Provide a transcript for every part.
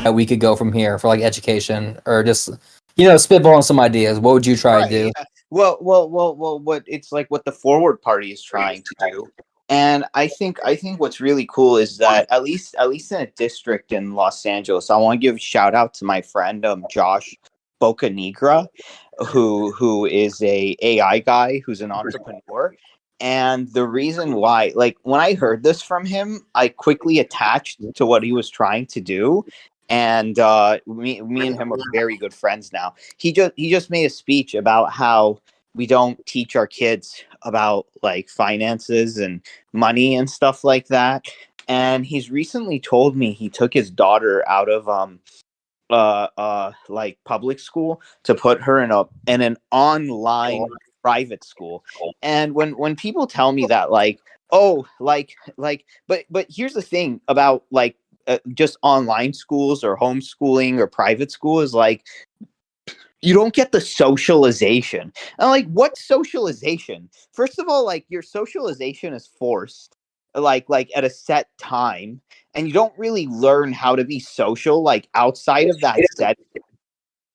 that we could go from here for like education or just spitballing some ideas? What would you try to Right. do? Yeah. Well. What it's like what the Forward Party is trying to do, and I think what's really cool is that at least in a district in Los Angeles, I want to give a shout out to my friend Josh Bocanegra, who is a AI guy who's an entrepreneur. And the reason why, like when I heard this from him, I quickly attached to what he was trying to do. And me and him are very good friends now. He just made a speech about how we don't teach our kids about like finances and money and stuff like that. And he's recently told me he took his daughter out of like public school to put her in an online private school. And when people tell me that, like, oh, but here's the thing about like just online schools or homeschooling or private school is like you don't get the socialization. And like, what socialization? First of all, like your socialization is forced, like at a set time, and you don't really learn how to be social like outside of that set.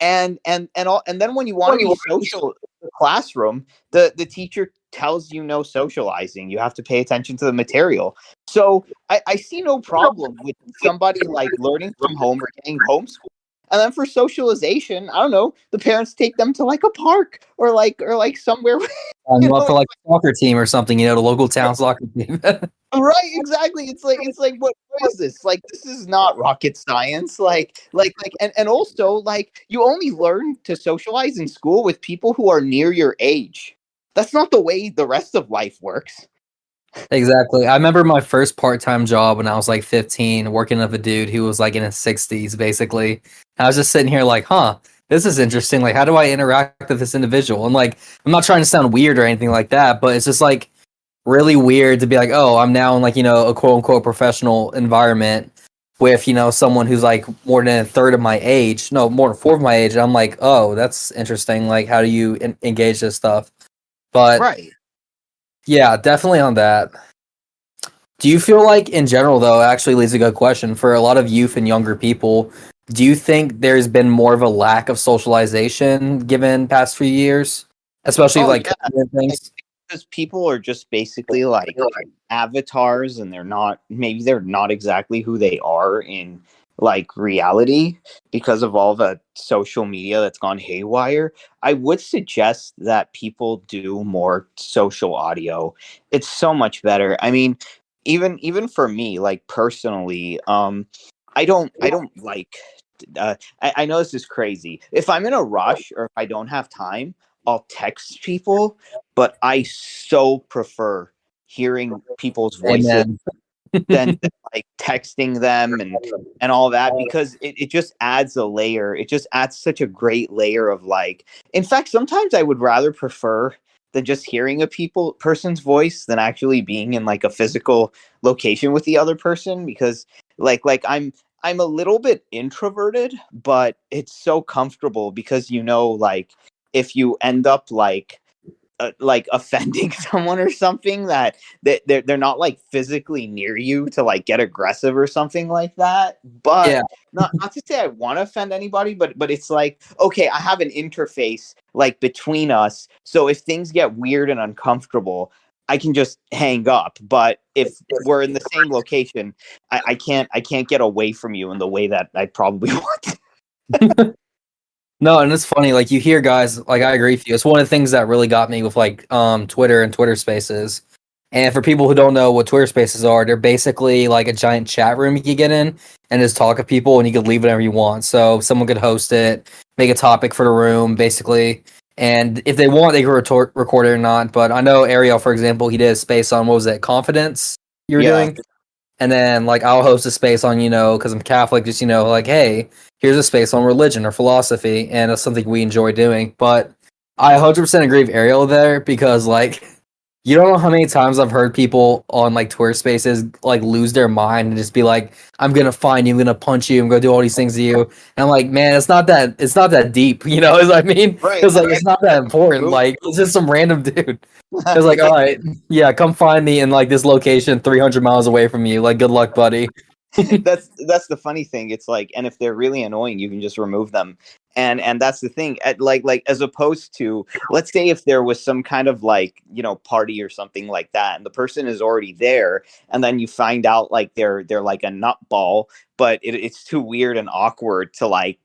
And then when you want to be social in the classroom, the teacher tells you no socializing. You have to pay attention to the material. So I see no problem with somebody like learning from home or getting homeschooled. And then for socialization, I don't know, the parents take them to like a park or like somewhere. You know, For like a soccer team or something, the local town soccer team. right, exactly. It's like what is this? Like this is not rocket science. And also like you only learn to socialize in school with people who are near your age. That's not the way the rest of life works. Exactly. I remember my first part-time job when I was like 15, working with a dude who was like in his 60s, basically. I was just sitting here like, huh, this is interesting. Like, how do I interact with this individual? And like, I'm not trying to sound weird or anything like that, but it's just like really weird to be like, oh, I'm now in like, a quote unquote professional environment with, someone who's like more than a third of my age, no, more than fourth of my age. And I'm like, oh, that's interesting. Like, how do you engage this stuff? But Right. yeah, definitely on that. Do you feel like, in general, though, actually leads a good question for a lot of youth and younger people? Do you think there's been more of a lack of socialization given past few years, especially Oh like yeah. COVID and things? Because people are just basically like avatars, and they're not exactly who they are in like reality because of all the social media that's gone haywire. I would suggest that people do more social audio. It's so much better. I mean, even for me, like personally, I don't like I know this is crazy. If I'm in a rush or if I don't have time, I'll text people, but I so prefer hearing people's voices Amen. than like texting them and all that, because it just adds a layer. It just adds such a great layer of like, in fact, sometimes I would rather prefer than just hearing a person's voice than actually being in like a physical location with the other person, because like I'm a little bit introverted, but it's so comfortable because like if you end up like offending someone or something, that they're not like physically near you to like get aggressive or something like that. But Yeah, not to say I want to offend anybody, but it's like, okay, I have an interface like between us, so if things get weird and uncomfortable, I can just hang up. But if we're in the same location, I can't get away from you in the way that I probably want. no, and it's funny. Like you hear guys, like I agree with you. It's one of the things that really got me with like Twitter and Twitter Spaces. And for people who don't know what Twitter Spaces are, they're basically like a giant chat room you can get in and just talk to people, and you can leave whenever you want. So someone could host it, make a topic for the room, basically. And if they want, they can record it or not. But I know Ariel, for example, he did a space on, what was it, confidence you were Yeah. doing? And then like I'll host a space on, because I'm Catholic, just, like, hey, here's a space on religion or philosophy, and it's something we enjoy doing. But I 100% agree with Ariel there, because like you don't know how many times I've heard people on like Twitter Spaces like lose their mind and just be like, "I'm gonna find you, I'm gonna punch you, I'm gonna do all these things to you." And I'm like, man, it's not that deep, I mean, Right. it's like Right. it's not that important. True. Like it's just some random dude. It's like, all right, yeah, come find me in like this location 300 miles away from you. Like, good luck, buddy. That's the funny thing. It's like, and if they're really annoying, you can just remove them. And that's the thing. Like as opposed to, let's say if there was some kind of like, party or something like that, and the person is already there, and then you find out like they're like a nutball, but it's too weird and awkward to like,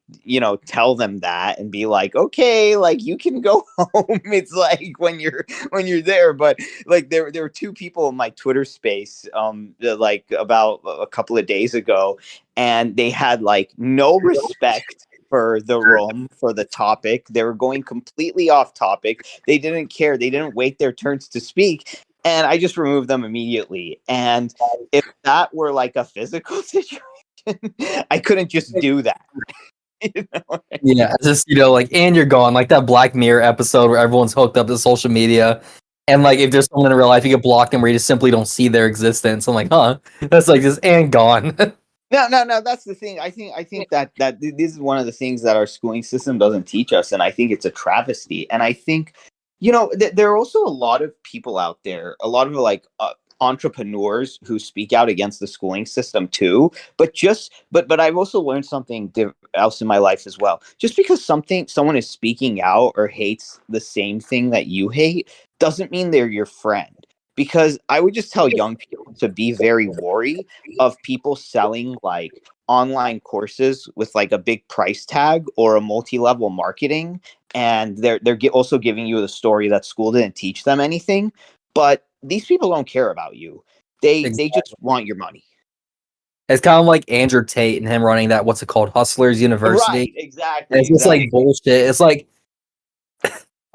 tell them that and be like, okay, like you can go home. It's like when you're there. But like there were two people in my Twitter space like about a couple of days ago, and they had like no respect for the room, for the topic. They were going completely off topic. They didn't care. They didn't wait their turns to speak. And I just removed them immediately. And if that were like a physical situation, I couldn't just do that. You know? Yeah, it's just like, and you're gone, like that Black Mirror episode where everyone's hooked up to social media, and like if there's someone in real life, you get blocked them where you just simply don't see their existence. I'm like, huh, that's like just and gone. No. That's the thing. I think that this is one of the things that our schooling system doesn't teach us, and I think it's a travesty. And I think, there are also a lot of people out there, a lot of like entrepreneurs who speak out against the schooling system too. But I've also learned something else in my life as well. Just because someone is speaking out or hates the same thing that you hate doesn't mean they're your friend. Because I would just tell young people to be very wary of people selling like online courses with like a big price tag or a multi-level marketing, and they're also giving you the story that school didn't teach them anything. But these people don't care about you. They Exactly. just want your money. It's kind of like Andrew Tate and him running that, what's it called, Hustlers University. Right, exactly, And it's just like bullshit. It's like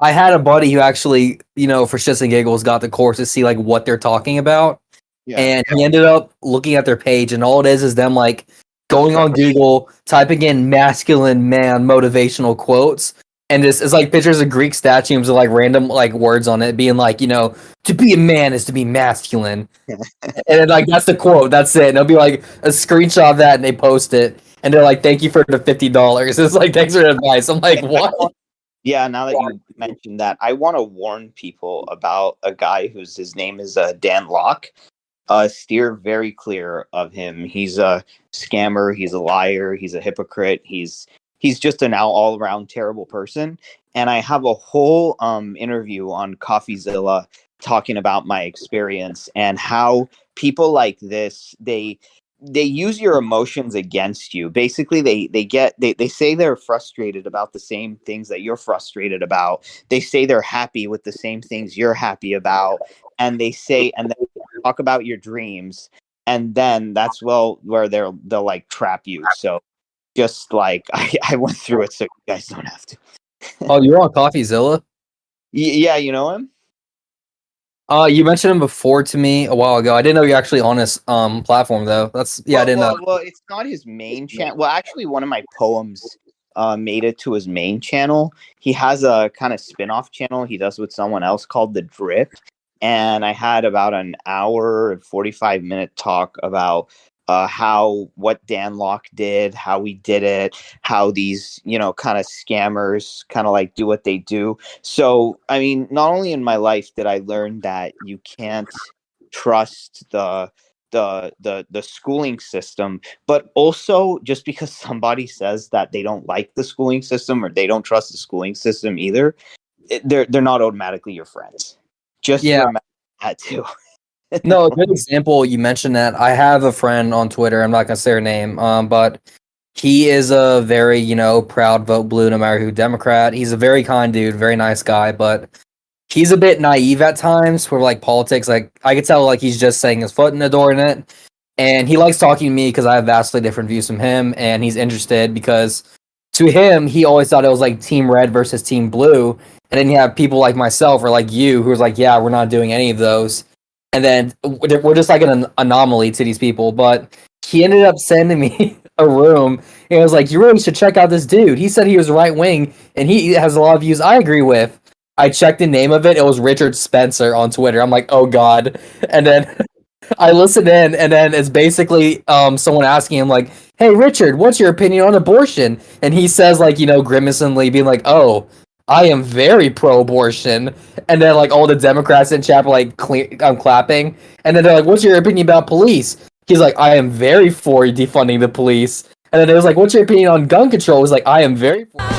I had a buddy who actually, for shits and giggles, got the course to see like what they're talking about, Yeah. and he ended up looking at their page, and all it is them like going on Google, typing in masculine man motivational quotes, and this is like pictures of Greek statues with like random like words on it, being like, to be a man is to be masculine, and then, like that's the quote, that's it. And it'll be like a screenshot of that, and they post it, and they're like, "Thank you for the $50." It's like, "Thanks for the advice." I'm like, what? Yeah, now that you mentioned that, I want to warn people about a guy his name is Dan Locke. Steer very clear of him. He's a scammer. He's a liar. He's a hypocrite. He's just an all around terrible person. And I have a whole interview on CoffeeZilla talking about my experience and how people like this they use your emotions against you. Basically, they say they're frustrated about the same things that you're frustrated about. They say they're happy with the same things you're happy about, and then talk about your dreams, and then that's where they'll like trap you. So just like I went through it, so you guys don't have to. Oh, you're on CoffeeZilla? Yeah, you know him. You mentioned him before to me a while ago. I didn't know you're actually on his platform though. I didn't know. Well, it's not his main channel. Well, actually, one of my poems made it to his main channel. He has a kind of spin-off channel he does with someone else called The Drip. And I had about an hour and 45-minute talk about what Dan Locke did, how we did it, how these, kind of scammers kind of like do what they do. So, I mean, not only in my life did I learn that you can't trust the schooling system, but also just because somebody says that they don't like the schooling system or they don't trust the schooling system either, they're not automatically your friends. Just remember that too. No, a good example. You mentioned that. I have a friend on Twitter. I'm not gonna say her name, but he is a very, proud vote blue no matter who Democrat. He's a very kind dude, very nice guy, but he's a bit naive at times for like politics. Like I could tell like he's just saying his foot in the door in it. And he likes talking to me because I have vastly different views from him, and he's interested because to him, he always thought it was like Team Red versus Team Blue. And then you have people like myself or like you who's like, yeah, we're not doing any of those. And then we're just like an anomaly to these people. But he ended up sending me a room, and it was like, you really should check out this dude. He said he was right wing, and he has a lot of views I agree with. I checked the name of it. It was Richard Spencer on Twitter. I'm like, oh god. And then I listened in, and then it's basically someone asking him like, hey Richard, what's your opinion on abortion? And he says like, grimacingly being like, oh, I am very pro-abortion. And then like all the Democrats in chat were like clapping. And then they're like, what's your opinion about police? He's like, I am very for defunding the police. And then it was like, what's your opinion on gun control? It was like, I am very for